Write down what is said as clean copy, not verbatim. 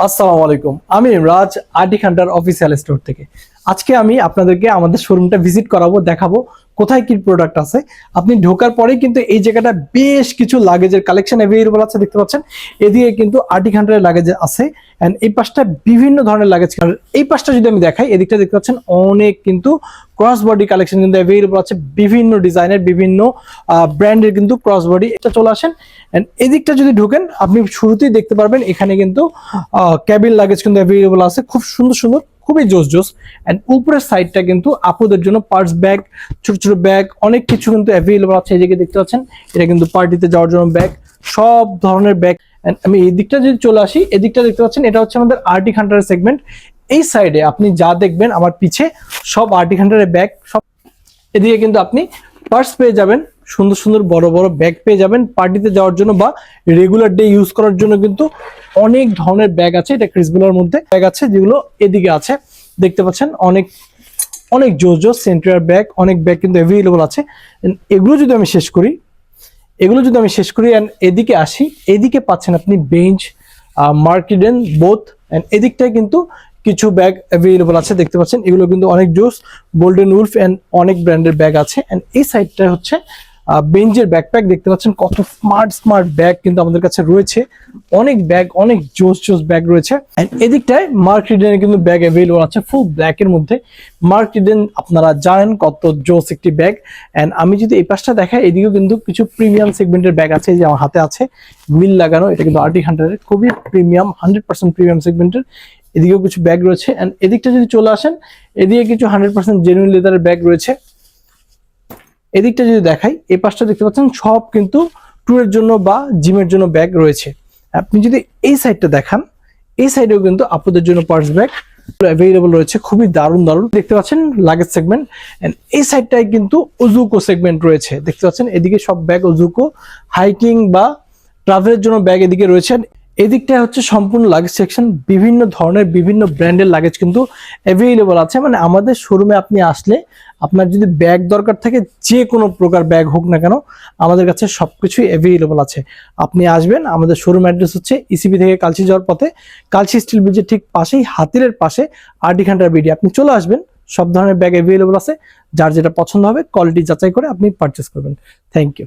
আসসালামু আলাইকুম, আমি রাজ আরটি হান্টার অফিসিয়াল স্টোর থেকে। আজকে আমি আপনাদেরকে আমাদের শোরুমটা ভিজিট করাবো, দেখাবো কোথায় কি প্রোডাক্ট আছে। আপনি ঢোকার পরেই কিন্তু এই জায়গাটা বেশ কিছু লাগেজের কালেকশন অ্যাভেলেবল আছে, দেখতে পাচ্ছেন। এদিকে কিন্তু আরটি হান্টারের লাগেজ আছে, এন্ড এই পাশটা বিভিন্ন ধরনের লাগেজ। আর এই পাশটা যদি আমি দেখাই, এদিকটা দেখতে পাচ্ছেন অনেক কিন্তু ক্রস বডি কালেকশন কিন্তু অ্যাভেলেবল আছে, বিভিন্ন ডিজাইনের বিভিন্ন ব্র্যান্ডের কিন্তু ক্রস বডি। এটা চলে আসেন, এন্ড এদিকটা যদি ঢোকেন আপনি শুরুতেই দেখতে পারবেন এখানে কিন্তু ক্যাবিন লাগেজ কিন্তু অ্যাভেলেবল আছে, খুব সুন্দর সুন্দর, খুবই জোস জোস। এন্ড উপরের সাইডটা কিন্তু আপুদের জন্য পার্স ব্যাগ, ছোট ছোট ব্যাগ, অনেক কিছু কিন্তু অ্যাভেলেবল আছে। এই দিকে দেখতে পাচ্ছেন এটা কিন্তু পার্টিতে যাওয়ার জন্য ব্যাগ, সব ধরনের ব্যাগ। আমি এই দিকটা যদি চলে আসি, এদিকটা দেখতে পাচ্ছেন এটা হচ্ছে আমাদের আরটি হান্টারের সেগমেন্ট। এই সাইডে আপনি যা দেখবেন আমার পিছে সব আরটি হান্টারের ব্যাগ, সব। এদিকে কিন্তু আপনি পার্স পেয়ে যাবেন, সুন্দর সুন্দর বড় বড় ব্যাগ পেয়ে যাবেন পার্টিতে যাওয়ার জন্য বা রেগুলার ডে ইউজ করার জন্য। কিন্তু অনেক ধরনের ব্যাগ আছে, এটা ক্রিসবেলার মধ্যে ব্যাগ আছে যেগুলো এদিকে আছে, দেখতে পাচ্ছেন। অনেক অনেক জোস জোস সেন্ট্রিয়ার ব্যাগ, অনেক ব্যাগ কিন্তু অ্যাভেলেবল আছে। এগুলো যদি আমি শেষ করি, এদিকে আসি, এদিকে পাচ্ছেন আপনি বেঞ্চ, মার্কিডেন বোথ। এন্ড এদিকটায় কিন্তু কিছু ব্যাগ অ্যাভেলেবল আছে, দেখতে পাচ্ছেন। এগুলো কিন্তু অনেক জোস, গোল্ডেন উলফ এন্ড অনেক ব্র্যান্ডের ব্যাগ আছে। এন্ড এই সাইডটা হচ্ছে বেঞ্জের ব্যাকপ্যাক, দেখতে পাচ্ছেন কত স্মার্ট স্মার্ট ব্যাগ কিন্তু আমাদের কাছে রয়েছে। অনেক ব্যাগ, অনেক জোস জোস ব্যাগ রয়েছে। এন্ড এদিকটায় মার্ক রিডেনের কিন্তু ব্যাগ অ্যাভেলেবল আছে ফুল ব্ল্যাক এর মধ্যে। মার্ক রিডেন আপনারা জানেন কত জোস একটি ব্যাগ। এন্ড আমি যদি এই পাশটা দেখাই, এদিকেও কিন্তু কিছু প্রিমিয়াম সেগমেন্টের ব্যাগ আছে, যে আমার হাতে আছে হুইল লাগানো, এটা কিন্তু আরটি হান্টারের খুবই প্রিমিয়াম, 100% প্রিমিয়াম সেগমেন্টের। এদিকেও কিছু ব্যাগ রয়েছে। এন্ড এদিকটা যদি চলে আসেন, এদিকে কিছু 100% জেনুইন লেদারের ব্যাগ রয়েছে। এদিকটা যদি দেখাই, এই পাশটা দেখতে পাচ্ছেন সব কিন্তু ট্যুরের জন্য বা জিমের জন্য ব্যাগ রয়েছে। আপনি যদি এই সাইডটা দেখান, এই সাইডেও কিন্তু আপনাদের জন্য পার্স ব্যাগ অ্যাভেলেবল রয়েছে, খুবই দারুণ দারুণ। দেখতে পাচ্ছেন লাগেজ সেগমেন্ট। এন্ড এই সাইডটায় কিন্তু ওজুকো সেগমেন্ট রয়েছে, দেখতে পাচ্ছেন। এদিকে সব ব্যাগ ওজুকো, হাইকিং বা ট্রাভেলের জন্য ব্যাগ এদিকে রয়েছে। এদিকটা হচ্ছে সম্পূর্ণ লাগেজ সেকশন, বিভিন্ন ধরনের বিভিন্ন ব্র্যান্ডের লাগেজ কিন্তু অ্যাভেলেবল আছে। মানে আমাদের শোরুমে আপনি আসলে আপনার যদি ব্যাগ দরকার থাকে, যে কোনো প্রকার ব্যাগ হোক না কেন, আমাদের কাছে সবকিছুই অ্যাভেলেবল আছে। আপনি আসবেন, আমাদের শোরুম অ্যাড্রেস হচ্ছে ইসিবি থেকে কালচি যাওয়ার পথে, কালচি স্টিল ব্রিজের ঠিক পাশেই হাতিরের পাশে আরটি হান্টার বিডি। আপনি চলে আসবেন, সব ধরনের ব্যাগ অ্যাভেলেবল আছে। যার যেটা পছন্দ হবে কোয়ালিটি যাচাই করে আপনি পারচেস করবেন। Thank you.